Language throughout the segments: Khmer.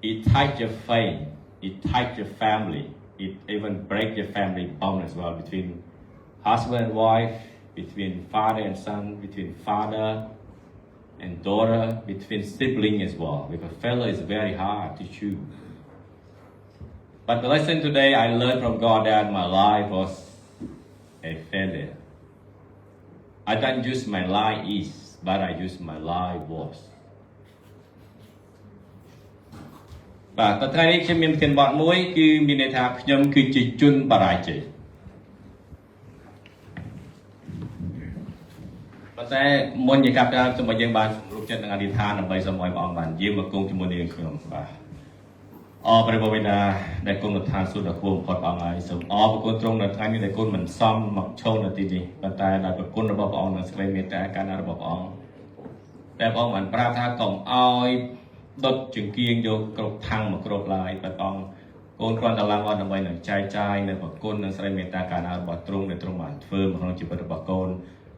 it touch your faith, it touch your family, it even break your family bond as well between husband and wife, between father and son, between father and daughter, between sibling as well, because failure is very hard to choose. But the lesson today I learned from God that my life was a failure. I don't use my life is, but I use my life was. បាទតថ្ងៃនេះខ្ញុំមានប្រធានបទមួយគឺមានន័យថាខ្ញុំគឺជាជនបរាជ័យប៉ុន្តែមុនជាកាប់ដើមសូមឲ្យយើងបានសម្រុបចិត្តនឹងអធិដ្ឋានដើម្បីសូមឲ្យព្រះអង្គបានយាមមកគង់ជាមួយនឹងខ្ញុំបាទអរព្រះបិតាដែលគង់នៅឋានសួគ៌ដ៏ខ្ពស់បំផុតព្រះអង្គហើយសូមអរព្រគុណទ្រង់នៅថ្ងៃនេះដែលគុណមិនសមមកឈរនៅទីនេះប៉ុន្តែដោយព្រះគុណរបស់ព្រះអង្គនិងសេចក្តីមេត្តាករុណារបស់ព្រះអង្គដែលព្រះអង្គបានប្រាប់ថាកុំឲ្យដុតចង្គៀងយកគ្រប់ថាំងមកគ្រប់ឡើយព្រះអង្គកូនគ្រាន់តែឡើងមកដើម្បីនឹងចែកចាយនៅព្រះគុណនិងសេចក្តីមេត្តាករុណារបស់ទ្រង់ដែលទ្រង់បានធ្វើមកក្នុងជីវិតរបស់កូន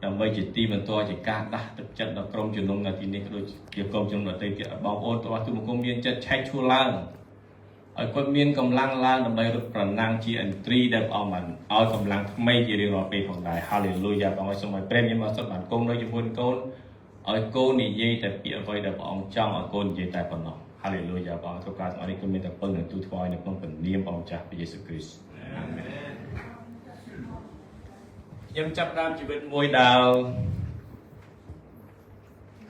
ដើម្បីជាទីបន្តជាការដាស់ទឹកចិត្តដល់ក្រុមជំនុំនៅទីនេះក៏ដូចជាក្រុមជំនុំដទៃទៀតបងប្អូនទាំងអស់ទូមង្គមមានចិត្តឆែកឈួរឡើងឲ្យគាត់មានកម្លាំងឡើងដើម្បីរត់ប្រណាំងជាឥន្ទ្រីដែលព្រះអង្គបានឲ្យកម្លាំងថ្មីជារៀងរាល់ពេលផងដែរ Hallelujah បងឲ្យសូមឲ្យព្រះមានមកសុទ្ធបានគង់នៅជាមួយកូនឲ្យកូននិយាយតែពាក្យអ្វីដែលព្រះអង្គចង់ឲ្យកូននិយាយតែប៉ុណ្ណោះ Hallelujah បងគ្រប់ការទាំងអស់នេះគឺមានតែពឹងនឹងទូថ្វាយនៅក្នុងព្រះនាមព្រះម្ចាស់ព្រះយេស៊ូវគ្រីស្ទអាមែនខ្ញុំចាប់ផ្ដើមជីវិតមួយដែល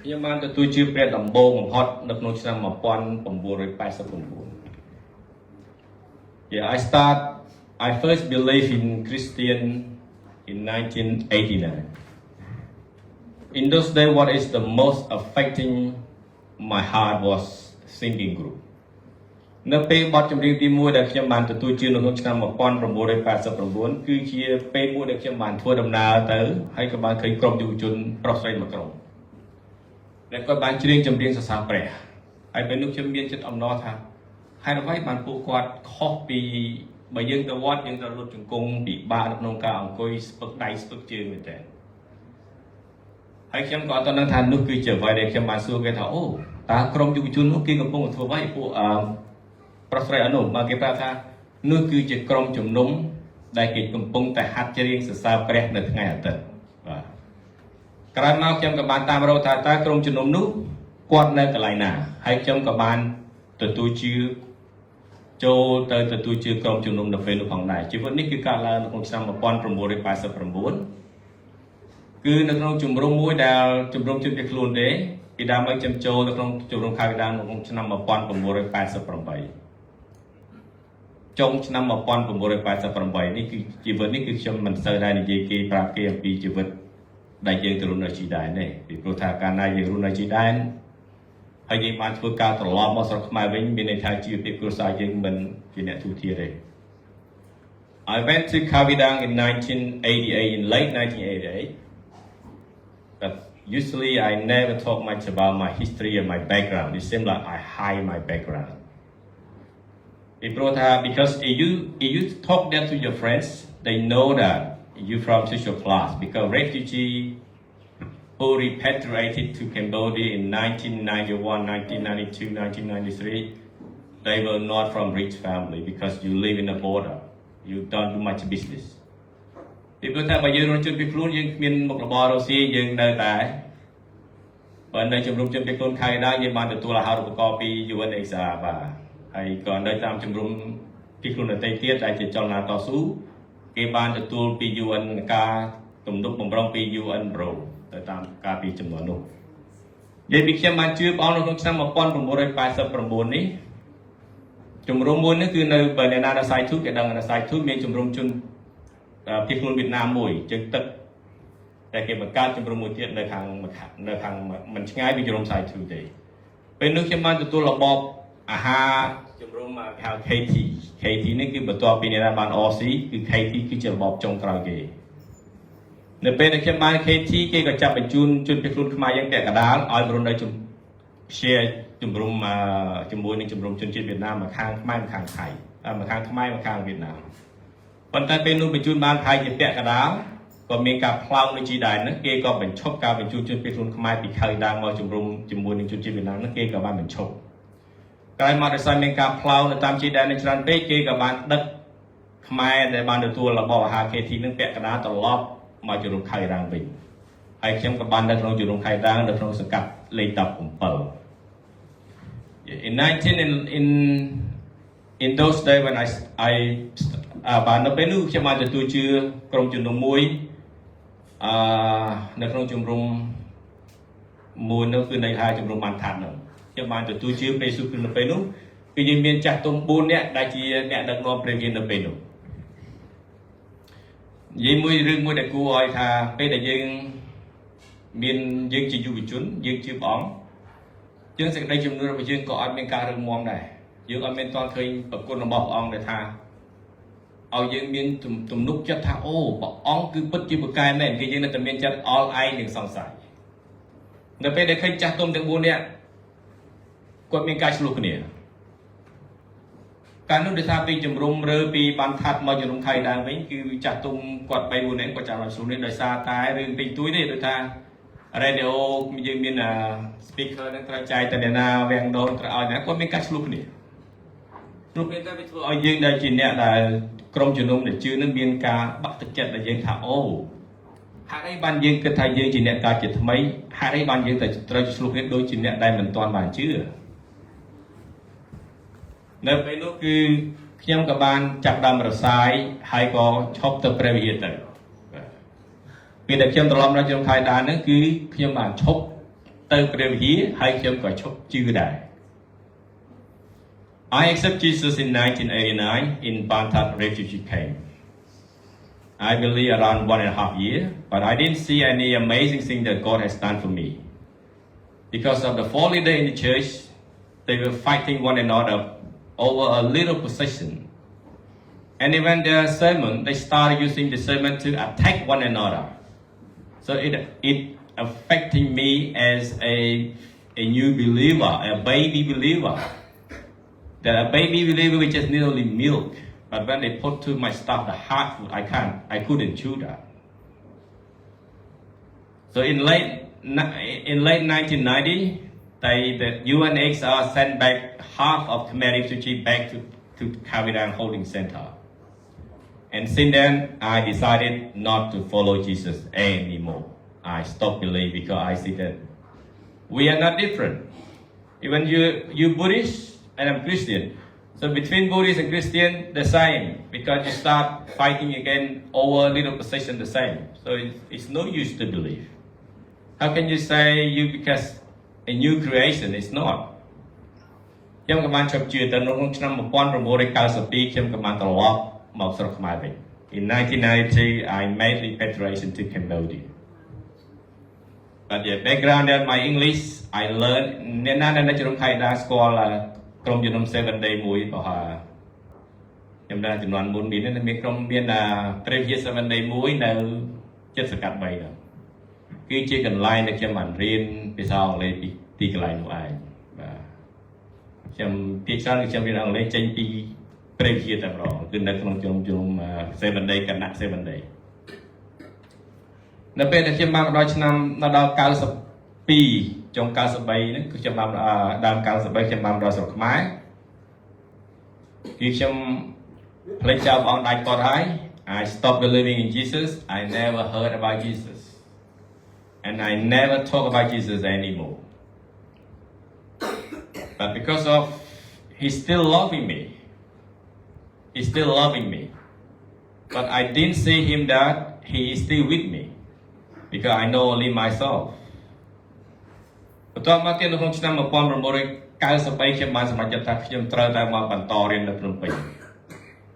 ខ្ញុំបានទទួលជាព្រះដំបូងបំផុតនៅក្នុងឆ្នាំ1989 Yeah, I first believed in Christian in 1989. In those days, what is the most affecting my heart was singing group. នៅពេលបទចម្រៀងទី1ដែលខ្ញុំបានទទួលជឿនៅក្នុងឆ្នាំ1989គឺជាពេលមួយដែលខ្ញុំបានធ្វើដំណើរទៅហើយក៏បានឃើញក្រុមយុវជនប្រុសស្រីមួយក្រុមដែលគាត់បានច្រៀងចម្រៀងសរសើរព្រះហើយពេលនោះខ្ញុំមានចិត្តអំណរថាហើយអ្វីបានពួកគាត់ខុសពីបើយើងទៅវត្តយើងត្រូវលុតជង្គង់ពិបាកនៅក្នុងការអង្គុយស្ពឹកដៃស្ពឹកជើងមែនទេហើយខ្ញុំក៏អត់ទាន់ដឹងថានោះគឺជាអ្វីដែលខ្ញុំបានសួរគេថាអូតើក្រុមយុវជននោះគេកំពុងធ្វើអ្វីពួកប្រុសស្រីអនុមកគេប្រាប់ថានោះគឺជាក្រុមជំនុំដែលគេកំពុងតែហាត់ច្រៀងសរសើរព្រះនៅថ្ងៃអាទិត្យបាទក្រោយមកខ្ញុំក៏បានតាមរកថាតើក្រុមជំនុំនោះគាត់នៅកន្លែងណាហើយខ្ញុំក៏បានទទួលជឿចូលទៅទទួលជឿក្រុមជំនុំនៅពេលនោះផងដែរជីវិតនេះគឺកើតឡើងនៅក្នុងឆ្នាំ1989គឺនៅក្នុងជំរំមួយដែលជំរំជនភៀសខ្លួនទេពីដើមមកខ្ញុំចូលនៅក្នុងជំរំខែកណ្ដាលក្នុងឆ្នាំ1988ចុងឆ្នាំ1988នេះគឺជីវិតនេះគឺខ្ញុំមិនសូវដែរនិយាយគេប្រាប់គេអំពីជីវិតដែលយើងទៅរស់នៅជីដែនទេពីព្រោះថាកាលណាយើងរស់នៅជីដែនហើយយើងបានធ្វើការត្រឡប់មកស្រុកខ្មែរវិញមានន័យថាជីវភាពគ្រួសារយើងមិនជាអ្នកទូទាទេ I went to Kavidang in 1988 in late 1988 but usually I never talk much about my history and my background it seems like I hide my background because if you talk that to your friends they know that you from social class because refugee who repatriated to Cambodia in 1991, 1992, 1993, they were not from rich family because you live in the border. You don't do much business. People say, "But you don't just be fluent. You mean more about Russia. You know that." Butในชมรมชนเป็นคนไทยได้ยังมาแต่ตัวละห้ารูปกอปีอยู่ในสาบาไอ้ก่อนได้ตามชมรมพิคุนในเตี้ยใจจะจองนาต่อสู้เก็บบานแต่ตัวปียูอันกาตุ่มดุกบ่มร้องปียูอันโบรទៅតាមការពីចំនួននោះនិយាយពីខ្ញុំបានជឿព្រះអង្គនៅក្នុងឆ្នាំ1989នេះជំរំមួយនេះគឺនៅបើអ្នកណានៅសាយធូគេដឹងនៅសាយធូមានជំរំជនភៀសខ្លួនវៀតណាមមួយជើងទឹកតែគេបង្កើតជំរំមួយទៀតនៅខាងមិនឆ្ងាយពីជំរំសាយធូទេពេលនោះខ្ញុំបានទទួលរបបអាហារជំរំហៅ KT នេះគឺបន្ទាប់ពីអ្នកណាបាន OC គឺ KT គឺជារបបចុងក្រោយគេនៅពេលដែលខ្ញុំបាន KT គេក៏ចាប់បញ្ជូនជនភៀសខ្លួនខ្មែរយ៉ាងតាក់កដាលឲ្យបរុននៅshare ជំរំជាមួយនឹងជំរំជនជាតិវៀតណាមមកខាងខ្មែរមកខាងថៃមកខាងខ្មែរមកខាងវៀតណាមប៉ុន្តែពេលនោះបញ្ជូនបានថៃជាតាក់កដាលក៏មានការផ្លោងនៅជីដែននោះគេក៏បញ្ឈប់ការបញ្ជូនជនភៀសខ្លួនខ្មែរពីខៅដាងមកជំរំជាមួយនឹងជនជាតិវៀតណាមនោះគេក៏បានបញ្ឈប់ ក្រោយមកដោយសារមានការផ្លោនៅតាមជាដែននេះច្រើនពេកគេក៏បានដឹកខ្មែរដែលបានទទួលរបស់អាហារ KT នឹងពាក់កណ្ដាលត្រឡប់មកជំរំខៃរាំងវិញហើយខ្ញុំក៏បាននៅក្នុងជំរំខៃរាំងនៅក្នុងសង្កាត់លេខ17 in those days when I បាននៅពេលនោះខ្ញុំបានទទួលជឿក្រុមជំនុំមួយនៅក្នុងជំរំមួយនោះគឺនៅហើយជំរំបានថាត់នោះខ្ញុំបានទទួលជឿព្រះយេស៊ូវគ្រីស្ទនៅពេលនោះគឺយើងមានចាស់ទុំ4នាក់ដែលជាអ្នកដឹកនាំព្រះវិញ្ញាណនៅពេលនោះនិយាយមួយរឿងមួយដែលគួរឲ្យថាពេលដែលយើងជាយុវជនយើងជឿព្រះអង្គយើងសេចក្តីជំនឿរបស់យើងក៏អត់មានការរឹងមាំដែរយើងអត់មានតន់ឃើញប្រគុណរបស់ព្រះអង្គដែលថាឲ្យយើងមានទំនុកចិត្តថាអូព្រះអង្គគឺពិតជាពូកែមែនគឺយើងនៅតែមានចិត្តអល់ឯងនិងសង្ស័យនៅពេលដែលឃើញចាស់ទុំទាំង4នាក់គាត់មានការឆ្លោះគ្នាការនោះដោយសារពីជំរុំរើពីបានថាត់មកជំរុំខៃដើមវិញគឺចាស់ទុំគាត់3 4នាក់គាត់ចាំបានឆ្លោះនេះដោយសារតែរឿងពេញទួយទេដោយថា radio យើងមាន speaker នឹងត្រូវចែកទៅណាវាំងដូនត្រូវឲ្យណាគាត់មានការឆ្លោះគ្នាព្រោះពេលតែវាធ្វើឲ្យយើងដែលជាអ្នកដែលក្រុមជំនុំដែលជឿនឹងមានការបាក់ទឹកចិត្តដែលយើងថាអូហេតុអីបានយើងគិតថាយើងជាអ្នកកើតជាថ្មីហេតុអីបានយើងតែត្រូវឆ្លោះគ្នាដូចជាអ្នកដែលមិនទាន់បានជឿនៅពេលនោះគឺខ្ញុំក៏បានចាប់ដើមរសាយហើយក៏ឈប់ទៅព្រះវិហារទៅពេលដែលខ្ញុំត្រឡប់មកជំរំខៃដានហ្នឹងគឺខ្ញុំបានឈប់ទៅព្រះវិហារហើយខ្ញុំក៏ឈប់ជឿដែរ I accept Jesus in 1989 in Bantat refugee camp. I believe around 1.5 years, but I didn't see any amazing thing that God has done for me. Because of the four leaders in the church, they were fighting one another over a little possession. And even their sermon, they started using the sermon to attack one another. So it affecting me as a new believer, a baby believer. The baby believer which just need only milk, but when they put to my stuff, the hard food, I couldn't chew that. So in late 1990, the UNHCR sent back half of Khmer refugees back to Kavirang Holding Center. And since then, I decided not to follow Jesus anymore. I stopped believing because I see that we are not different. Even you Buddhist, and I'm Christian. So between Buddhist and Christian, the same. Because you start fighting again over little possession the same. So it's no use to believe. How can you say you because a new creation? It's not. ខ្ញុំក៏បានជប់ជឿទៅក្នុងឆ្នាំ1992ខ្ញុំក៏បានត្រឡប់មកស្រុកខ្មែរវិញ In 1992, I made repatriation to Cambodia. But the background of my English, I learned អ្នកណាដែលជំរំខៃដាស្គាល់ក្រុមជំនុំ 7 day មួយប្រហែលខ្ញុំដែរចំនួនមុនមានក្រុមមានព្រះវិហារ 7 day មួយនៅចិត្តសង្កាត់3នោះគឺជាកន្លែងដែលខ្ញុំបានរៀនភាសាអង់គ្លេសទីកន្លែងនោះឯងបាទខ្ញុំភាគច្រើនខ្ញុំរៀនអង់គ្លេសចេញពីព្រះវិហារតែម្ដងគឺនៅក្នុងជំនុំ 7 day គណៈ 7 day នៅពេលដែលខ្ញុំបានដល់ឆ្នាំដល់92ចុង93ហ្នឹងគឺខ្ញុំបានដើម93ខ្ញុំបានដល់ស្រុកខ្មែរគឺខ្ញុំផ្លេចចោលបងដាច់គាត់ហើយ I stopped believing in Jesus. I never heard about Jesus. And I never talk about Jesus anymore. But because of he's still loving me. He's still loving me. But I didn't see him that he is still with me. Because I know only myself. បន្ទាប់មកទៀតនៅក្នុងឆ្នាំ 1993 ខ្ញុំបានសម្រេចចិត្តថាខ្ញុំត្រូវតែមកបន្តរៀននៅភ្នំពេញ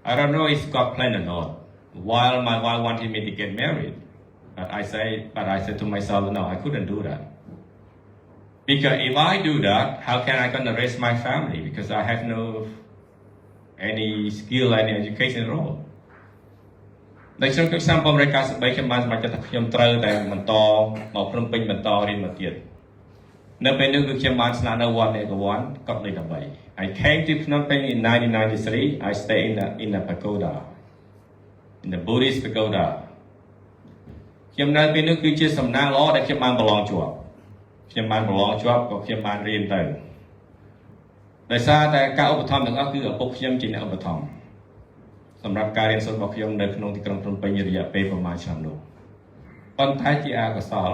I don't know if God planned or not. While my wife wanted me to get married, but I said to myself, no, I couldn't do that. Because if I do that, how can I gonna raise my family? Because I have no any skill, any education at all. នៅក្នុងឆ្នាំ 1993 ខ្ញុំបានសម្រេចចិត្តថាខ្ញុំត្រូវតែបន្តមកភ្នំពេញបន្តរៀនមកទៀត នៅពេលនោះគឺខ្ញុំបានស្នាក់នៅវត្តឯកវ័នកុដលេខ 13 I came to Phnom Penh in 1993. I stayed in the pagoda, in the Buddhist pagoda. ខ្ញុំនៅពេលនោះគឺជាសំណាងល្អដែលខ្ញុំបានប្រឡងជាប់ខ្ញុំបានប្រឡងជាប់ក៏ខ្ញុំបានរៀនទៅ ដោយសារតែការឧបត្ថម្ភទាំងអស់គឺឪពុកខ្ញុំជាអ្នកឧបត្ថម្ភសម្រាប់ការរៀនសូត្ររបស់ខ្ញុំនៅក្នុងទីក្រុងភ្នំពេញរយៈពេលប្រហែលឆ្នាំនោះប៉ុន្តែជាអកុសល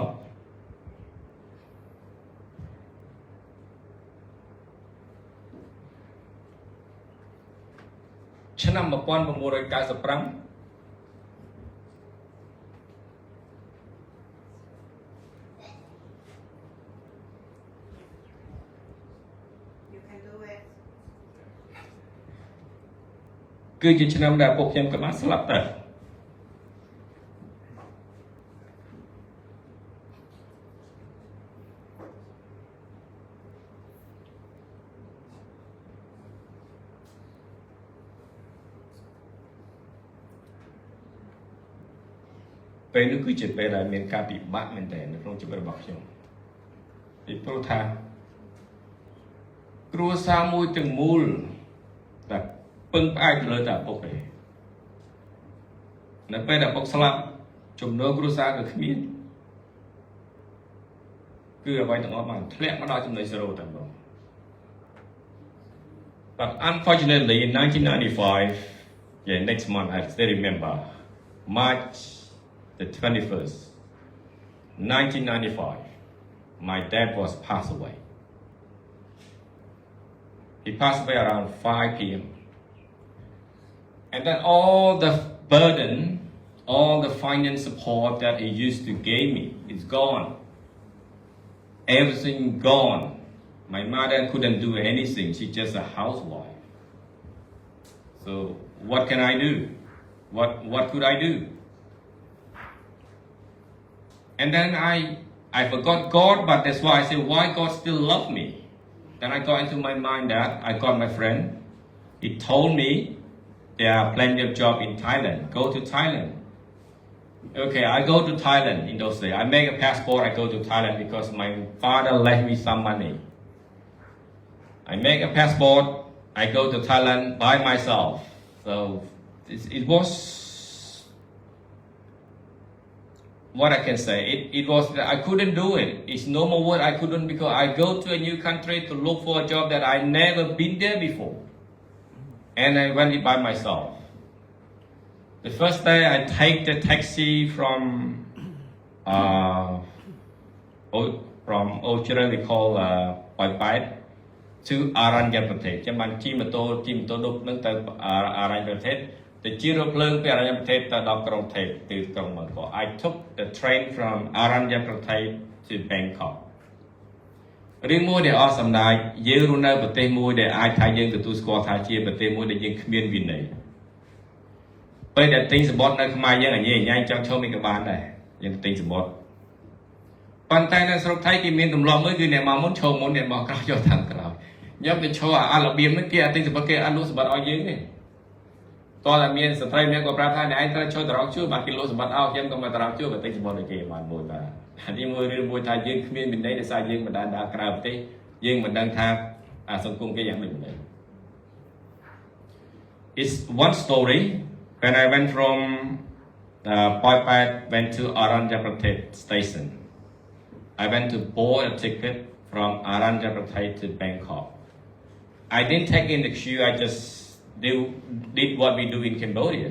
ឆ្នាំ1995គឺជាឆ្នាំដែលពួកខ្ញុំក៏បានស្លាប់ដែរពេលនោះគឺជាពេលដែលមានការពិបាកមែនទែននៅក្នុងជីវិតរបស់ខ្ញុំពីព្រោះថាគ្រួសារមួយទាំងមូលតែពឹងផ្អែកលើតែឪពុកទេនៅពេលដែលឪពុកស្លាប់ចំណូលគ្រួសារក៏គ្មានគឺអ្វីទាំងអស់បានធ្លាក់មកដល់ចំណុច0តែម្ដង But unfortunately in 1995 next month I still remember March the 21st 1995 my dad was passed away he passed away around 5 p.m. And then all the burden, all the finance support that he used to give me is gone. Everything gone. My mother couldn't do anything. She's just a housewife. So what can I do? What could I do? And then I forgot God, but that's why I said, why God still love me? Then I got into my mind that I got my friend. He told me there are plenty of jobs in Thailand. Go to Thailand. Okay, I go to Thailand in those days. I make a passport, I go to Thailand because my father left me some money. I make a passport, I go to Thailand by myself. So it was what I can say. It was that I couldn't do it. It's no more word I couldn't because I go to a new country to look for a job that I never been there before. And I went it by myself. The first day I take the taxi from Ochira we call Pai to Aranya Pradesh. ខ្ញុំបានជិះម៉ូតូឌុបនឹងទៅអរញ្ញប្រទេសទៅជិះរថភ្លើងពីអរញ្ញប្រទេសទៅដល់ក្រុងថេបទៅក្រុងមក I took the train from Aranya Pradesh to Bangkok. រឿងមួយដែលអស់សំណាយយើងរស់នៅប្រទេសមួយដែលអាចថាយើងទទួលស្គាល់ថាជាប្រទេសមួយដែលយើងគ្មានវិន័យពេលដែលទិញសម្បត្តិនៅខ្មែរយើងអញញ៉ៃចង់ឈប់មិនក៏បានដែរយើងទិញសម្បត្តិប៉ុន្តែនៅស្រុកថៃគេមានទម្លាប់មួយគឺអ្នកមកមុនឈប់មុនអ្នកមកក្រោយយកតាមក្រោយខ្ញុំទៅឈរអារបៀបហ្នឹងគេអត់ទិញសម្បត្តិគេអត់លក់សម្បត្តិឲ្យយើងទេតោះតែមានស្ត្រីម្នាក់ក៏ប្រាប់ថាអ្នកឯងត្រូវឈរតរងជួបបាទគេលក់សម្បត្តិឲ្យខ្ញុំក៏មកតរងជួបទៅទិញសម្បត្តិឲ្យគេបានមួយបាទនេះមួយរឿងមួយថាយើងគ្មានវិន័យដោយសារយើងមិនដែលដើរក្រៅប្រទេសយើងមិនដឹងថាសង្គមគេយ៉ាងម៉េចទេ It's one story when I went from Poi Pat went to Aranya Pradesh station I went to board a ticket from Aranya Pradesh to Bangkok I didn't take in the queue I just did what we do in Cambodia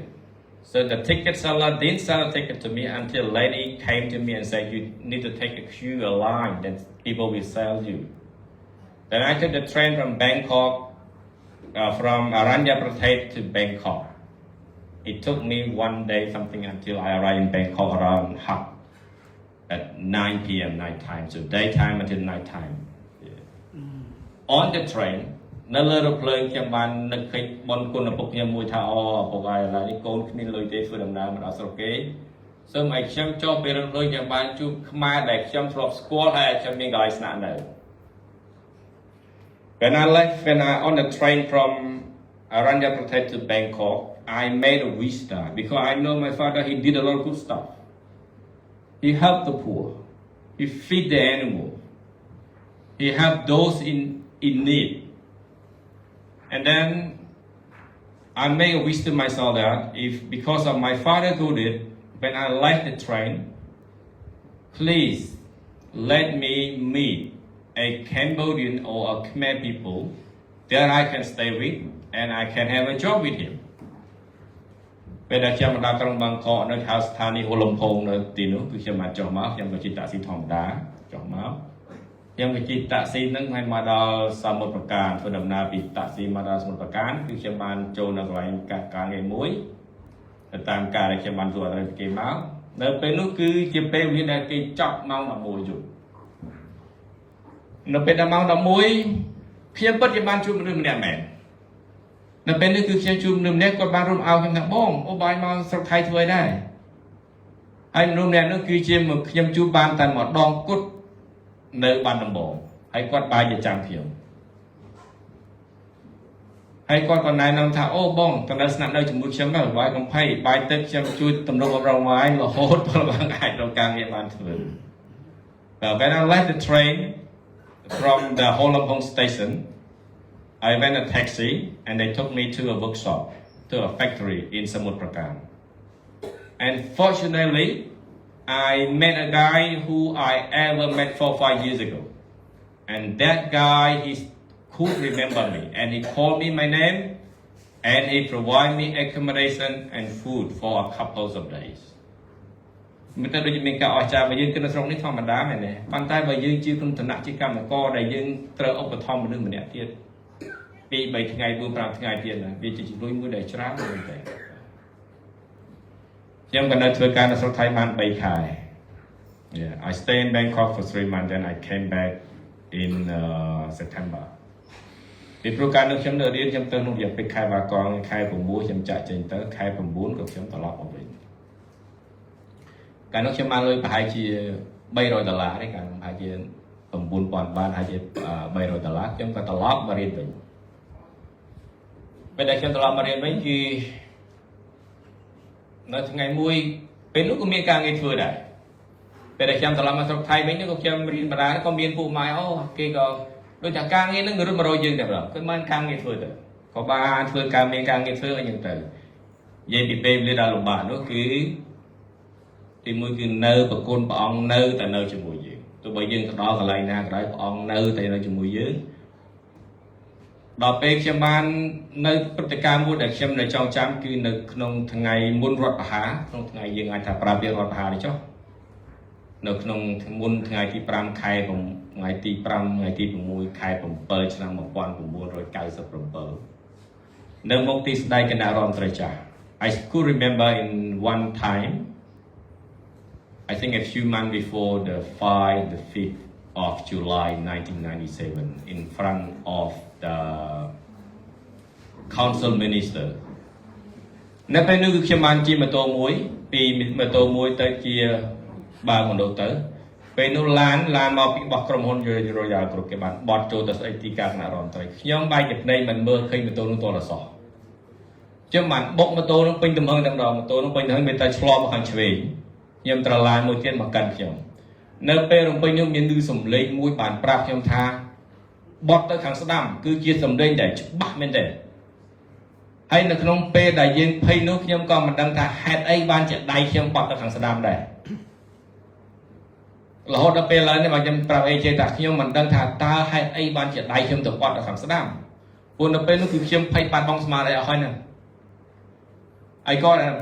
So the ticket seller didn't sell a ticket to me until a lady came to me and said, you need to take a queue, a line, then people will sell you. Then I took the train from Bangkok, from Aranya Pradesh to Bangkok. It took me one day something until I arrived in Bangkok around at 9 p.m. night time, so daytime until night time. Yeah. On the train, នៅលើរថភ្លើងខ្ញុំបាននឹកឃើញបនគុណឪពុកខ្ញុំមួយថាអូឪពុកហើយឥឡូវនេះកូនគ្មានលុយទេធ្វើដំណើរមកដល់ស្រុកគេសូមឲ្យខ្ញុំចុះពីរថភ្លើងខ្ញុំបានជួបខ្មែរដែលខ្ញុំធ្លាប់ស្គាល់ហើយខ្ញុំមានកន្លែងស្នាក់នៅ When I on the train from Aranya Pradesh to Bangkok I made a wish that because I know my father he did a lot of good stuff He helped the poor He feed the animal He helped those in need And then I make a wish to myself that if because of my father did it, when I left the train, please let me meet a Cambodian or a Khmer people there I can stay with and I can have a job with him ពេលដែលខ្ញុំមកដល់ក្រុងបាងកកនៅហៅស្ថានីយ៍ហូឡុំផុងនៅទីនោះគឺខ្ញុំបានចុះមកខ្ញុំក៏ជិះតាក់ស៊ីធម្មតាចុះមកខ្ញុំក៏ជិះតាក់ស៊ីហ្នឹងហើយមកដល់សមុទ្រប្រការធ្វើដំណើរពីតាក់ស៊ីមកដល់សមុទ្រប្រការគឺខ្ញុំបានចូលនៅកន្លែងការងារមួយទៅតាមការដែលខ្ញុំបានធ្វើអត់ទៅគេមកនៅពេលនោះគឺជាពេលវេលាដែលគេចាប់ម៉ោង 11 យប់នៅពេលដល់ម៉ោង 11 ខ្ញុំពិតជាបានជួបមនុស្សម្នាក់មែននៅពេលនេះគឺខ្ញុំជួបមនុស្សម្នាក់គាត់បានរួមអោខ្ញុំថាបងអូបាយមកស្រុកថៃធ្វើអីដែរហើយមនុស្សម្នាក់នោះគឺជាខ្ញុំជួបបានតែម្ដងគត់នៅបានដំបងហើយគាត់បាយជាចាំខ្ញុំហើយគាត់ក៏ណែនាំថាអូបងតើនៅស្នាក់នៅជាមួយខ្ញុំទៅបាយកុំភ័យបាយទឹកខ្ញុំជួយទំនុកអប់រំឲ្យរហូតដល់បានអាចរកការងារបានធ្វើ But when I left the train from the Holophong station I went a taxi and they took me to a workshop to a factory in Samut Prakan and fortunately I met a guy who I ever met 4-5 years ago and that guy could remember me and he called me my name and he provided me accommodation and food for a couple of days មិនទៅដូចមានការអស្ចារ្យបើយើងគិតនៅស្រុកនេះធម្មតាមែនទេប៉ុន្តែបើយើងជាក្នុងឋានៈជាកម្មករដែលយើងត្រូវឧបត្ថម្ភមនុស្សម្នាក់ទៀត 2-3 ថ្ងៃ 4-5 ថ្ងៃទៀតណាវាជាជំនួយមួយដែលច្រើនមែនទេខ្ញុំក៏នៅធ្វើការនៅស្រុកថៃបាន 3 ខែ Yeah I stayed in Bangkok for 3 months then I came back in September ពីព្រោះការនៅខ្ញុំនៅរៀនខ្ញុំទៅក្នុងរយៈពេលខែបាកងខែ 6 ខ្ញុំចាក់ចេញទៅខែ 9 ក៏ខ្ញុំត្រឡប់មកវិញកាលនោះខ្ញុំបានលុយប្រហែលជា $300 ទេកាលនោះប្រហែលជា $9,000 ហើយជា $300 ខ្ញុំក៏ត្រឡប់មករៀនវិញពេលដែលខ្ញុំត្រឡប់មករៀនវិញគឺនៅថ្ងៃមួយពេលនោះក៏មានការងារធ្វើដែរពេលដែលខ្ញុំត្រឡប់មកស្រុកថៃវិញក៏ខ្ញុំរៀនបណ្ដាក៏មានពួកម៉ែអូគេក៏ដូចថាការងារហ្នឹងរត់មករយយើងតែម្ដងគឺមិនការងារធ្វើទៅក៏បានធ្វើការងារធ្វើអីចឹងទៅនិយាយពីពេលវេលាដែលលំបាកនោះគឺទីមួយគឺនៅប្រគុណព្រះអង្គនៅតែនៅជាមួយយើងទោះបីយើងទៅដល់កន្លែងណាក៏ដោយព្រះអង្គនៅតែនៅជាមួយយើងដល់ពេលខ្ញុំបាននៅព្រឹត្តិការណ៍មួយដែលខ្ញុំនៅចងចាំគឺនៅក្នុងថ្ងៃមុនរដ្ឋប្រហារក្នុងថ្ងៃយើងអាចថាប្រើពាក្យរដ្ឋប្រហារនេះចុះនៅក្នុងមុនថ្ងៃទី 5 ខែថ្ងៃទី 5 ថ្ងៃទី 6 ខែ 7 ឆ្នាំ 1997 នៅមុខទីស្តីគណៈរដ្ឋមន្ត្រីចាស់ I could remember in one time I think a few months before the 5th of July 1997 in front of the council minister នៅពេលនោះគឺខ្ញុំបានជិះម៉ូតូមួយពីម៉ូតូមួយទៅជាបើម៉ូតូទៅពេលនោះឡានមកពីបោះក្រុមហ៊ុន Royal Group គេបានបត់ចូលទៅស្អីទីការគណៈរដ្ឋមន្ត្រីខ្ញុំបែកជាភ្នែកមិនមើលឃើញម៉ូតូនោះតរសោះខ្ញុំបានបុកម៉ូតូនោះពេញទំហឹងតែម្ដងម៉ូតូនោះពេញទំហឹងវាតែឆ្លងមកខាងឆ្វេងខ្ញុំត្រឡានមួយទៀតមកកាន់ខ្ញុំនៅពេលរំពេញនោះមានឮសំឡេងមួយបានប្រាប់ខ្ញុំថាបត់ទៅខាងស្ដាំគឺជាសំឡេងដែលច្បាស់មែនទេហើយនៅក្នុងពេលដែលយើងភ័យនោះខ្ញុំក៏មិនដឹងថាហេតុអីបានជាដៃខ្ញុំបត់ទៅខាងស្ដាំដែររហូតដល់ពេលឡើងនេះមកខ្ញុំប្រាប់អីចេះថាខ្ញុំមិនដឹងថាតើហេតុអីបានជាដៃខ្ញុំទៅបត់ទៅខាងស្ដាំព្រោះនៅពេលនោះគឺខ្ញុំភ័យបាត់បង់ស្មារតីអស់ហើយហ្នឹង I got an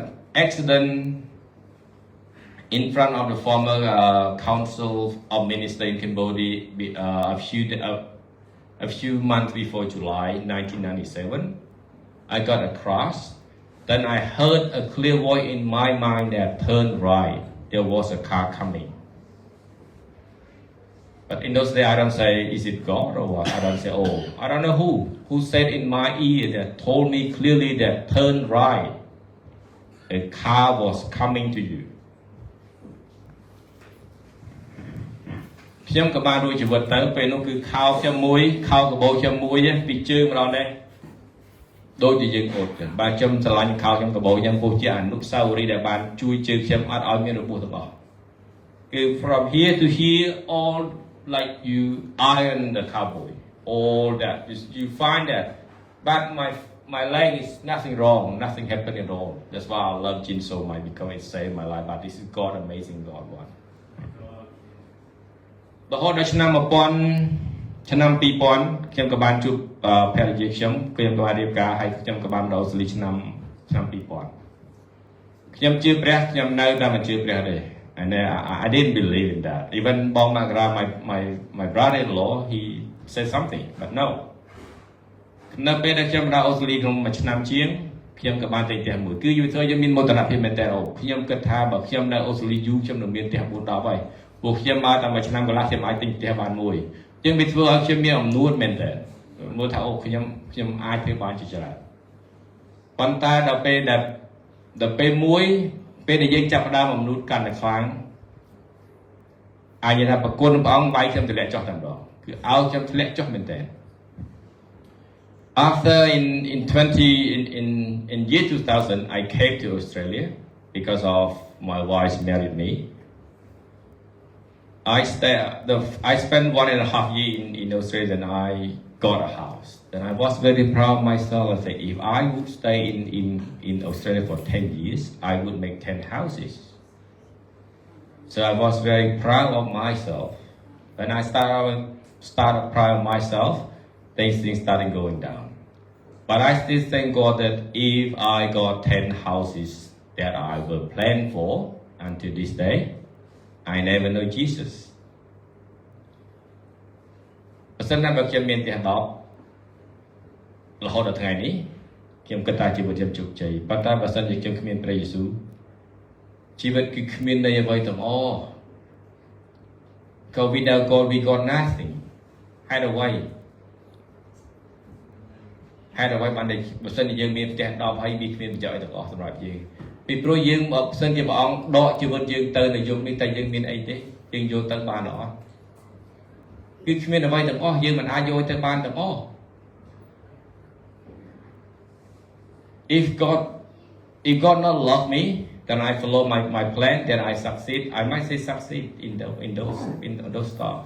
accident in front of the former council of minister in Cambodia a few months before July 1997 I got a cross then I heard a clear voice in my mind that turn right there was a car coming but in those days I don't say is it God or what I don't say oh I don't know who said in my ear that told me clearly that turn right a car was coming to youខ្ញុំក៏បានរួចជីវិតទៅពេលនោះគឺខោខ្ញុំមួយខោកបោខ្ញុំមួយពីជើងម្ដងនេះដូចជាយើងអត់ចឹងបាទខ្ញុំស្រឡាញ់ខោខ្ញុំកបោខ្ញុំពោះជាអនុស្សាវរីយ៍ដែលបានជួយជើងខ្ញុំអត់ឲ្យមានរបួសទាំងអស់គឺ from here to here all like you iron the cowboy all that you find that but my leg is nothing wrong nothing happened at all that's why I love Jin so much because it saved my life but this is God amazing God one រហូតដល់ឆ្នាំ ឆ្នាំ2000ខ្ញុំក៏បានជួបភរិយាខ្ញុំខ្ញុំក៏បានរៀបការហើយខ្ញុំក៏បានដល់អូស្ត្រាលីឆ្នាំ2000ខ្ញុំជឿព្រះខ្ញុំនៅតែមិនជឿព្រះទេ and I didn't believe in that even បងមករា my brother-in-law he said something but no នៅពេលដែលខ្ញុំដល់អូស្ត្រាលីក្នុងមួយឆ្នាំជាងខ្ញុំក៏បានទៅផ្ទះមួយគឺយូរទៅយើងមានមោទនភាពមែនតើខ្ញុំគិតថាបើខ្ញុំនៅអូស្ត្រាលីយូរខ្ញុំនឹងមានផ្ទះ4 10ហើយព្រោះខ្ញុំមកតែមួយឆ្នាំកន្លះខ្ញុំអាចទិញផ្ទះបានមួយជាងវាធ្វើឲ្យខ្ញុំមានអំណួតមែនតើមើលថាអូខ្ញុំអាចធ្វើបានជាច្រើនប៉ុន្តែដល់ពេលមួយពេលដែលយើងចាប់ផ្ដើមអំណួតកាន់តែខ្លាំងអាចនិយាយថាប្រគុណព្រះអង្គវាយខ្ញុំទម្លាក់ចុះតែម្ដងគឺឲ្យខ្ញុំធ្លាក់ចុះមែនតើ After in year 2000 I came to Australia because of my wife married me. I spent 1.5 years in Australia and I got a house. And I was very proud of myself. I said, if I would stay in Australia for 10 years, I would make 10 houses. So I was very proud of myself. When I started proud of myself, things started going down. But I still thank God that if I got 10 houses that I will plan for until this day, I never know Jesus. បើសិនណាបើខ្ញុំមានផ្ទះ10រហូតដល់ថ្ងៃនេះខ្ញុំគិតថាជីវិតខ្ញុំជោគជ័យប៉ុន្តែបើសិនជាខ្ញុំគ្មានព្រះយេស៊ូវជីវិតគឺគ្មានន័យអ្វីទាំងអស់ Because without God we got nothing. ហេតុអ្វីបានតែបើសិនជាយើងមានផ្ទះ10ហើយវាគ្មានប្រយោជន៍ទាំងអស់សម្រាប់យើងពីព្រោះយើងបើសិនជាព្រះអង្គដកជីវិតយើងទៅនៅយុគនេះតែយើងមានអីទេយើងយកទៅបានអត់គឺគ្មានអ្វីទាំងអស់យើងមិនអាចយកទៅបានទាំងអស់ If God not love me then I follow my plan then I succeed I might say succeed in those stuff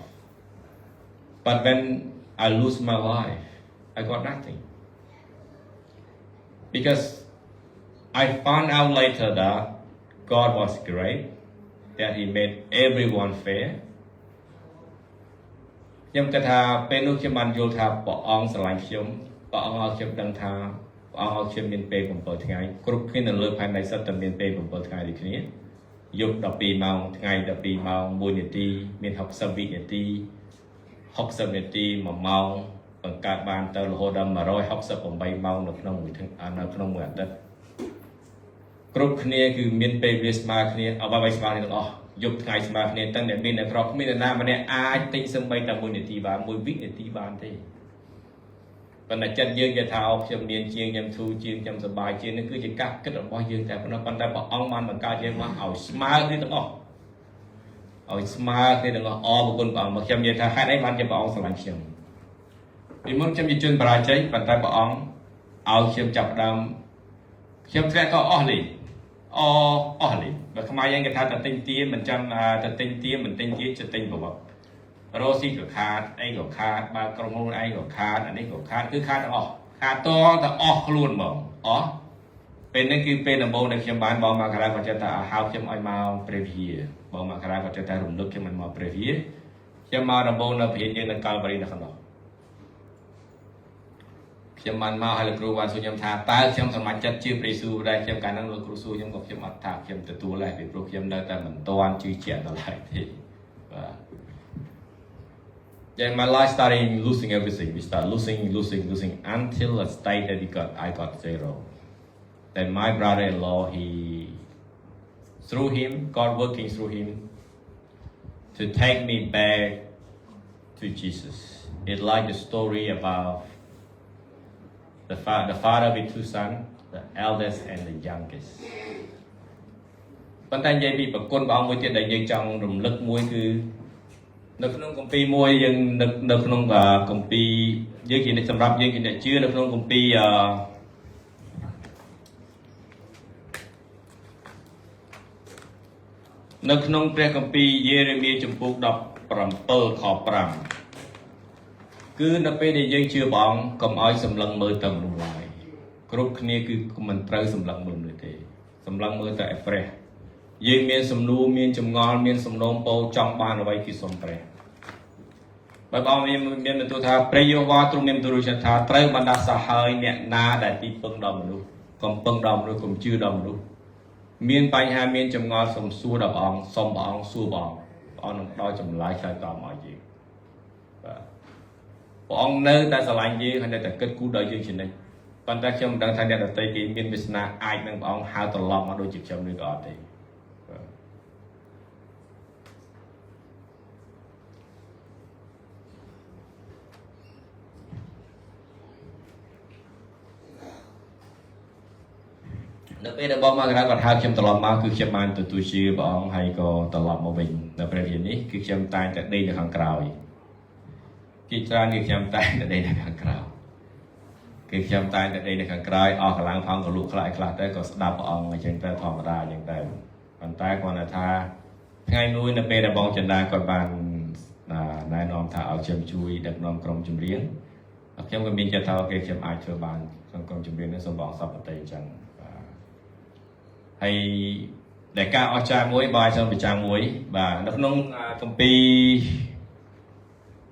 but when I lose my life I got nothing because I found out later that God was great that he made everyone fair ខ្ញុំគិតថាពេលនោះខ្ញុំបានយល់ថាព្រះអង្គស្រឡាញ់ខ្ញុំព្រះអង្គឲ្យខ្ញុំដឹងថាព្រះអង្គឲ្យខ្ញុំមានពេល7ថ្ងៃគ្រប់គ្នានៅលើផែនដីសិតតែមានពេល7ថ្ងៃដូចគ្នាយប់12ម៉ោងថ្ងៃ12ម៉ោង1នាទីមាន60វិនាទី60នាទី1ម៉ោងបង្កើតបានទៅរហូតដល់168ម៉ោងនៅក្នុងមួយអាទិត្យគ្រប់គ្នាគឺមានពេលវាស្មើគ្នាអ្វីស្មើគ្នាទាំងអស់យប់ថ្ងៃស្មើគ្នាទាំងអ្នកមានអ្នកក្រគ្មានអ្នកណាម្នាក់អាចទិញសម្បីតែ1នាទីបាន1វិនាទីបានទេប៉ុន្តែចិត្តយើងគេថាខ្ញុំមានជាងខ្ញុំធូរជាងខ្ញុំសប្បាយជាងនេះគឺជាការគិតរបស់យើងតែប៉ុណ្ណោះប៉ុន្តែព្រះអង្គបានបង្កើតយើងមកឲ្យស្មើគ្នាទាំងអស់ឲ្យស្មើគ្នាទាំងអស់អរគុណព្រះអង្គមកខ្ញុំនិយាយថាហេតុអីបានជាព្រះអង្គស្រឡាញ់ខ្ញុំពីមុនខ្ញុំជាជនបរាជ័យប៉ុន្តែព្រះអង្គឲ្យខ្ញុំចាប់ដើមខ្ញុំធ្លាក់ក៏អស់លេអស់លេបើខ្មែរយើងគេថាទៅទិញទៀនមិនចាំទៅទិញទៀនមិនទិញទៀនទៅទិញប្រវត្តិរ៉ូស៊ីក៏ខាតអីក៏ខាតបើក្រុមហ៊ុនឯងក៏ខាតអានេះក៏ខាតគឺខាតទាំងអស់ខាតតទៅអស់ខ្លួនហ្មងអស់ពេលនេះគឺពេលដំបូងដែលខ្ញុំបានបងមកការាក៏ចិត្តថាហៅខ្ញុំឲ្យមកព្រះវិហារបងមកការាក៏ចិត្តថារំលឹកខ្ញុំមិនមកព្រះវិហារខ្ញុំមកដំបូងនៅព្រះយើងនៅកាល់បារីនៅខាងនោះខ្ញុំបានមកឲ្យលោកគ្រូបានសួរខ្ញុំថាតើខ្ញុំសម្រេចចិត្តជឿព្រះយេស៊ូវដែរខ្ញុំកាលហ្នឹងលោកគ្រូសួរខ្ញុំក៏ខ្ញុំអត់ថាខ្ញុំទទួលដែរពីព្រោះខ្ញុំនៅតែមិនទាន់ជឿជាក់ដល់ហើយទេបាទ Then my life started losing everything. We start losing until a state that I got zero. Then my brother-in-law, God working through him to take me back to Jesus. It's like the story about the father with two sons, the eldest and the youngest. ប៉ុន្តែនិយាយពីប្រគុណព្រះអង្គមួយទៀតដែលយើងចង់រំលឹកមួយគឺនៅក្នុងគម្ពីរមួយយើងនៅក្នុងគម្ពីរយើងជាសម្រាប់យើងជាអ្នកជឿនៅក្នុងគម្ពីរនៅក្នុងព្រះគម្ពីរយេរេមៀចំពោះ17ខ5គឺនៅពេលដែលយើងជឿព្រះអង្គកុំឲ្យសម្លឹងមើលទៅមនុស្សឡើយគ្រប់គ្នាគឺមិនត្រូវសម្លឹងមើលមនុស្សទេសម្លឹងមើលតែព្រះយើងមានសំណួរមានចម្ងល់មានសំណូមពរចង់បានអ្វីគឺសូមព្រះ បើបងមានបន្ទូលថាប្រយោវ៉ាទ្រង់មានបន្ទូលថាត្រូវបណ្ដាសាហើយអ្នកណាដែលទីពឹងដល់មនុស្សកុំពឹងដល់មនុស្សកុំជឿដល់មនុស្សមានបញ្ហាមានចម្ងល់សុំសួរដល់ព្រះអង្គសុំព្រះអង្គសួរព្រះអង្គនឹងដល់ចម្លើយឆ្លើយតបមកយើងបាទព្រះអង្គនៅតែស្រឡាញ់យើងហើយនៅតែគិតគូរដល់យើងជានិច្ចប៉ុន្តែខ្ញុំមិនដឹងថាអ្នកដទៃគេមានវាសនាអាចនឹងព្រះអង្គហៅត្រឡប់មកដូចជាខ្ញុំឬក៏អត់ទេនៅពេលដែលបងមកក្រៅគាត់ហៅខ្ញុំត្រឡប់មកគឺខ្ញុំបានទទួលជាព្រះអង្គហើយក៏ត្រឡប់មកវិញនៅព្រះរាជនេះគឺខ្ញុំតែងតែដេកនៅខាងក្រោយគេច្រើននេះខ្ញុំតែងតែដេកនៅខាងក្រោយគឺខ្ញុំតែងតែដេកនៅខាងក្រោយអស់កម្លាំងផងក៏លក់ខ្លះទៅក៏ស្ដាប់ព្រះអង្គអញ្ចឹងទៅធម្មតាអញ្ចឹងទៅប៉ុន្តែគាត់ថាថ្ងៃមួយនៅពេលដែលបងចិន្តាគាត់បានណែនាំថាឲ្យខ្ញុំជួយដឹកនាំក្រុមចម្រៀងខ្ញុំក៏មានចិត្តថាគេខ្ញុំអាចធ្វើបានក្នុងក្រុមចម្រៀងនេះសូមបងសពតិអញ្ចឹងហើយដែលការអស្ចារ្យមួយបាទសូមបញ្ចាំងមួយបាទនៅក្នុងគម្ពីរ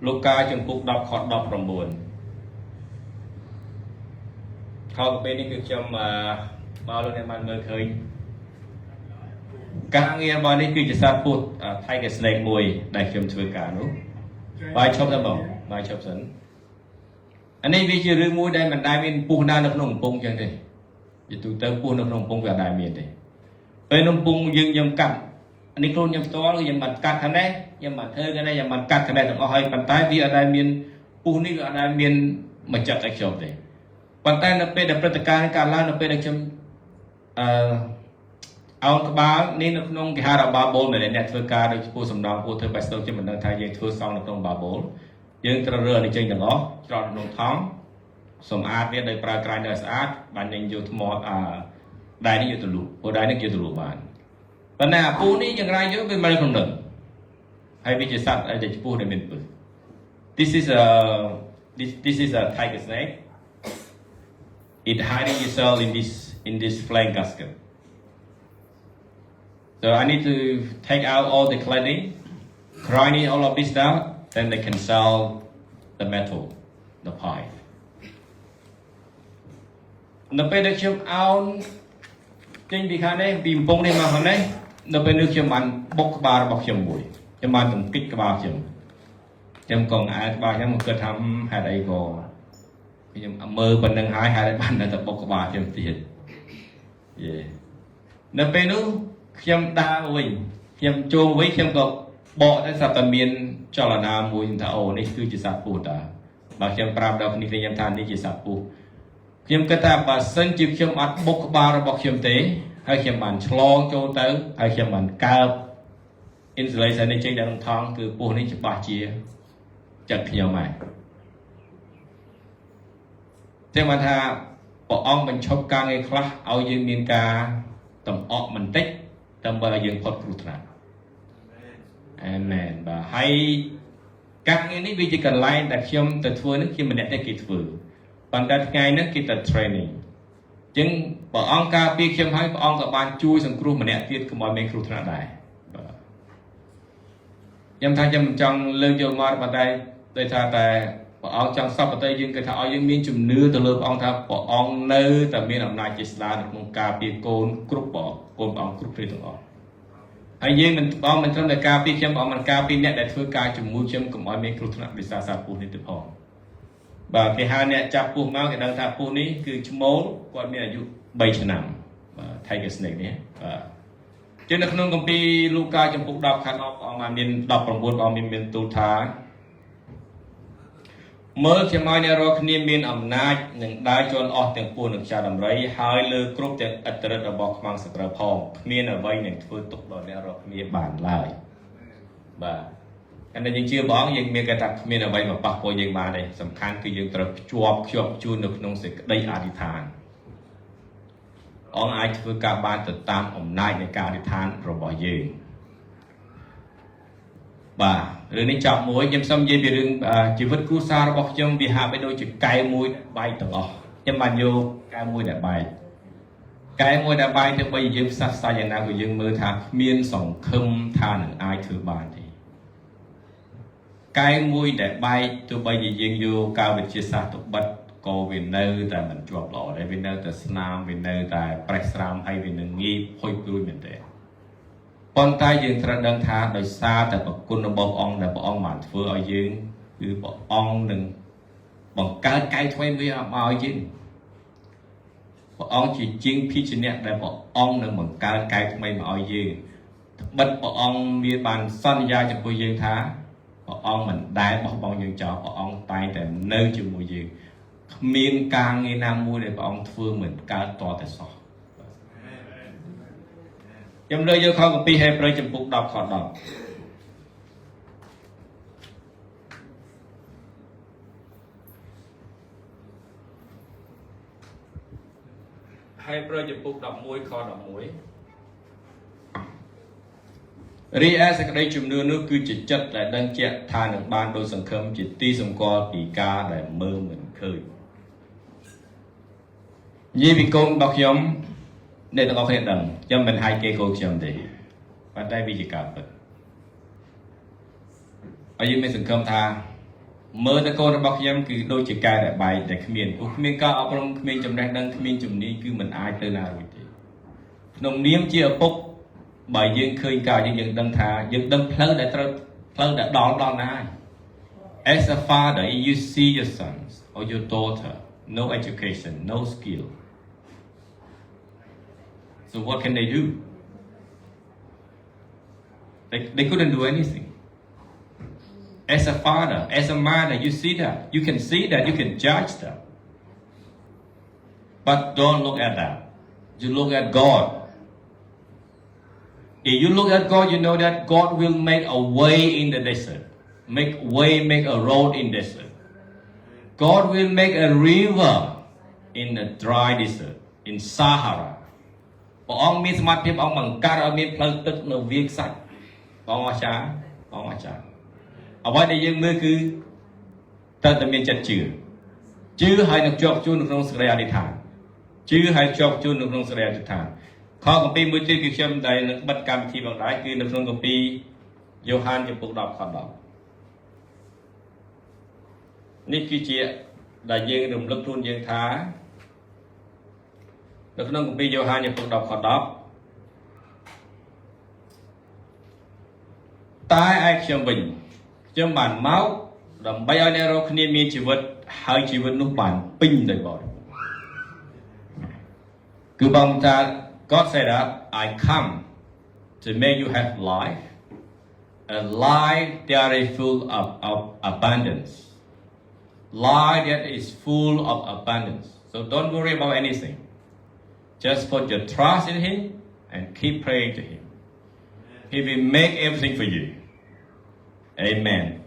លូកាជំពូក10ខ19ខគម្ពីរនេះគឺខ្ញុំមកលោកអ្នកបានមើលឃើញការងាររបស់នេះគឺជាសត្វពស់ Tiger Snake មួយដែលខ្ញុំធ្វើការនោះបាយឈប់ទៅបងបាយឈប់សិនអានេះវាជារឿងមួយដែលមិនដែលមានពស់ណានៅក្នុងកំពង់ចឹងទេជាទូទៅពស់នៅក្នុងកំពង់វាអត់ដែលមានទេពេលក្នុងកំពង់យើងខ្ញុំកាត់អានេះខ្លួនខ្ញុំផ្ទាល់ខ្ញុំបានកាត់ខាងនេះខ្ញុំបានធ្វើខាងនេះខ្ញុំបានកាត់ខាងនេះទាំងអស់ហើយប៉ុន្តែវាអត់ដែលមានពស់នេះវាអត់ដែលមានមកចិត្តឲ្យខ្ញុំទេប៉ុន្តែនៅពេលដែលព្រឹត្តិការណ៍កើតឡើងនៅពេលដែលខ្ញុំអោនក្បាលនេះនៅក្នុងគេហៅថាបាបូលមែនអ្នកធ្វើការដោយពូសំដងពូធ្វើបែបស្ទើរខ្ញុំមិនដឹងថាយើងធ្វើសងនៅក្នុងបាបូលយើងត្រូវរើនេះចេញទាំងអស់ច្រត់ក្នុងថង់សម្អាតវាដោយប្រើក្រែងឲ្យស្អាតបានយើងយកថ្មដៃនេះយកទៅលក់ព្រោះដៃនេះយកទៅលក់បានប៉ុន្តែអាពូនេះយ៉ាងไรយកវាមិនក្នុងនឹងហើយវាជាសត្វដែលចំពោះដែលមានពឹស This is a tiger snake it hiding itself in this flame casket so I need to take out all the cladding crying all of this down then they can sell the metal the pipe នៅពេលដែលខ្ញុំអោនចេញពីខាងនេះពីកំពង់នេះមកខាងនេះនៅពេលនេះខ្ញុំបានបុកក្បាលរបស់ខ្ញុំមួយខ្ញុំបានទង្គិចក្បាលខ្ញុំកងអើក្បាលខ្ញុំគិតថាហេតុអីក៏ខ្ញុំមើលប៉ុណ្្នឹងហើយហេតុអីបានតែបុកក្បាលខ្ញុំទៀតយេនៅពេលនោះខ្ញុំដើរវិញខ្ញុំចូលវិញខ្ញុំក៏បកទៅស្រាប់តែមានចលនាមួយថាអូនេះគឺជាសត្វពស់តាបើខ្ញុំប្រាប់ដល់គ្នាខ្ញុំថានេះជាសត្វពស់ខ្ញុំគិតថាបើសិនជាខ្ញុំអត់បុកក្បាលរបស់ខ្ញុំទេហើយខ្ញុំបានឆ្លងចូលទៅហើយខ្ញុំបានកើប insulation នេះចេញដល់ក្នុងថង់គឺពស់នេះច្បាស់ជាចិត្តខ្ញុំហើយចឹងបានថាព្រះអង្គបញ្ឈប់ការងារខ្លះឲ្យយើងមានការតំអក់បន្តិចដើម្បីឲ្យយើងផុតគ្រោះថ្នាក់អាមែនបាទហើយការងារនេះវាជាកន្លែងដែលខ្ញុំទៅធ្វើនេះខ្ញុំម្នាក់ទេគេធ្វើប៉ុន្តែថ្ងៃនេះគេទៅ training អញ្ចឹងព្រះអង្គការពារខ្ញុំហើយព្រះអង្គក៏បានជួយសង្គ្រោះម្នាក់ទៀតកុំឲ្យមានគ្រោះថ្នាក់ដែរបាទខ្ញុំថាខ្ញុំមិនចង់លើកយកមកប៉ុន្តែដោយថាតែព្រះអង្គចង់សពតែយើងគេថាឲ្យយើងមានជំនឿទៅលើព្រះអង្គថាព្រះអង្គនៅតែមានអំណាចជាស្ដារក្នុងការពារកូនគ្រប់កូនព្រះអង្គគ្រប់គ្នាទាំងអស់ហើយយើងមិនព្រះអង្គមិនត្រឹមតែការពារខ្ញុំព្រះអង្គមិនការពារអ្នកដែលធ្វើការជាមួយខ្ញុំកុំឲ្យមានគ្រោះថ្នាក់ដោយសារសារពស់នេះទៅផងបាទគេហៅអ្នកចាប់ពស់មកគេដឹងថាពស់នេះគឺឈ្មោលគាត់មានអាយុ3ឆ្នាំបាទ Tiger Snake នេះបាទជានៅក្នុងគម្ពីរលូកាចំពុក10ខ10អង្គបានមាន19អង្គមានទូលថាមើលខ្ញុំឲ្យអ្នករាល់គ្នាមានអំណាចនឹងដើរជន់អស់ទាំងពួងនឹងខ្យល់ដំរីហើយលើគ្រប់ទាំងឥទ្ធិឫទ្ធិរបស់ខ្មាំងសក្រផងគ្មានអ្វីនឹងធ្វើទុកដល់អ្នករាល់គ្នាបានឡើយបាទតែយើងជឿព្រះអង្គយើងមានគេថាគ្មានអ្វីមកប៉ះពាល់យើងបានទេសំខាន់គឺយើងត្រូវភ្ជាប់ជួននៅក្នុងសេចក្តីអធិដ្ឋានអង្គអាចធ្វើការបានទៅតាមអំណាចនៃការអធិដ្ឋានរបស់យើងបាទរឿងនេះចប់មួយខ្ញុំសូមនិយាយពីរឿងជីវិតគ្រួសាររបស់ខ្ញុំវាហាក់បីដូចជាកែមួយបែកទាំងអស់ខ្ញុំបានយកកែមួយដែលបែកទៅបីយើងផ្សះផ្សាយ៉ាងណាក៏យើងមើលថាគ្មានសង្ឃឹមថានឹងអាចធ្វើបានទេ cái mũi để bay tụi bây giờ dương vô cao về chia xa tụi bắt có về nơi tại mình chuộc lọ để về nơi tại Nam về nơi tại Presram hay về nơi nghi phôi đuôi mình thế con tay dương thật đơn tha đời xa tại bậc quân nó bọc ong là bọc ong màn phơi ở dương cứ bọc ong đừng bằng cái thuê mới mà ở dương bọc ong chỉ chiên phi trên nét để bọc ong đừng bằng cái thuê mà ở dương bất bọc ong miền bàn săn ra cho cô dương thá bọc ong mình đái bọc ong dương cho bọc ong tay để nơi cho mùi dương miền càng nghe nam mua để bọc ong phương mình cao to tại sao trong đời vô không có pi hay rồi chụp bút đọc họ đọc hay rồi chụp bút đọc mũi kho đọc mũiรีแอสก็ได้จุ่มเนื้อนู้คือจิตจัดแต่ดังเจาะทานบานโดยสังคมจิตตีสงกอปีกาแต่เมื่อเหมือนเคยยี่ปีกงดอกยมในตะกอกเห็ดดังย่อมเป็นไฮเกโกยมดีปัจจัยวิจิกาเปิดอายุไม่สังคมทาเมื่อตะโกนดอกยมคือโดยจิตกายแต่ใบแต่ขมิ้นขมิ้นก็เอาไปลงขมิ้นจำแรงดังขมิ้นจุ่มนี้คือเหมือนอายเตอร์นารุตินมเนี้ยมเจียปุ๊บbởi dương khơi cao dương đâm thà dương đâm phơi đã đón ai. As a father, you see your sons or your daughter, no education, no skill. So what can they do? They couldn't do anything. As a father, as a mother, you see that, you can judge them. But don't look at that. You look at God. If you look at God, you know that God will make a way in the desert. Make a road in the desert. God will make a river in the dry desert, in Sahara. ព្រះអង្គមានសមត្ថភាពអង្គបង្កើតឲ្យមានផ្លូវទឹកនៅវាលខ្សាច់បងអាចារ្យអ្វីដែលយើងមើលគឺត្រូវតែមានចិត្តជឿហើយនឹងជាប់ជួននៅក្នុងសេចក្តីអធិដ្ឋានជឿហើយជាប់ជួននៅក្នុងសេចក្តីអធិដ្ឋានខគម្ពីរមួយទៀតគឺខ្ញុំដែលនឹងបិទកម្មវិធីផងដែរគឺនៅក្នុងគម្ពីរយ៉ូហានចំពុក10ខ10នេះគឺជាដែលយើងរំលឹកខ្លួនយើងថានៅក្នុងគម្ពីរយ៉ូហានចំពុក10ខ10តែឯខ្ញុំវិញខ្ញុំបានមកដើម្បីឲ្យអ្នករាល់គ្នាមានជីវិតហើយជីវិតនោះបានពេញដោយបរិបូរណ៍គឺបងថា God said that I come to make you have life, a life that is full of abundance. Life that is full of abundance. So don't worry about anything. Just put your trust in Him and keep praying to Him. He will make everything for you. Amen.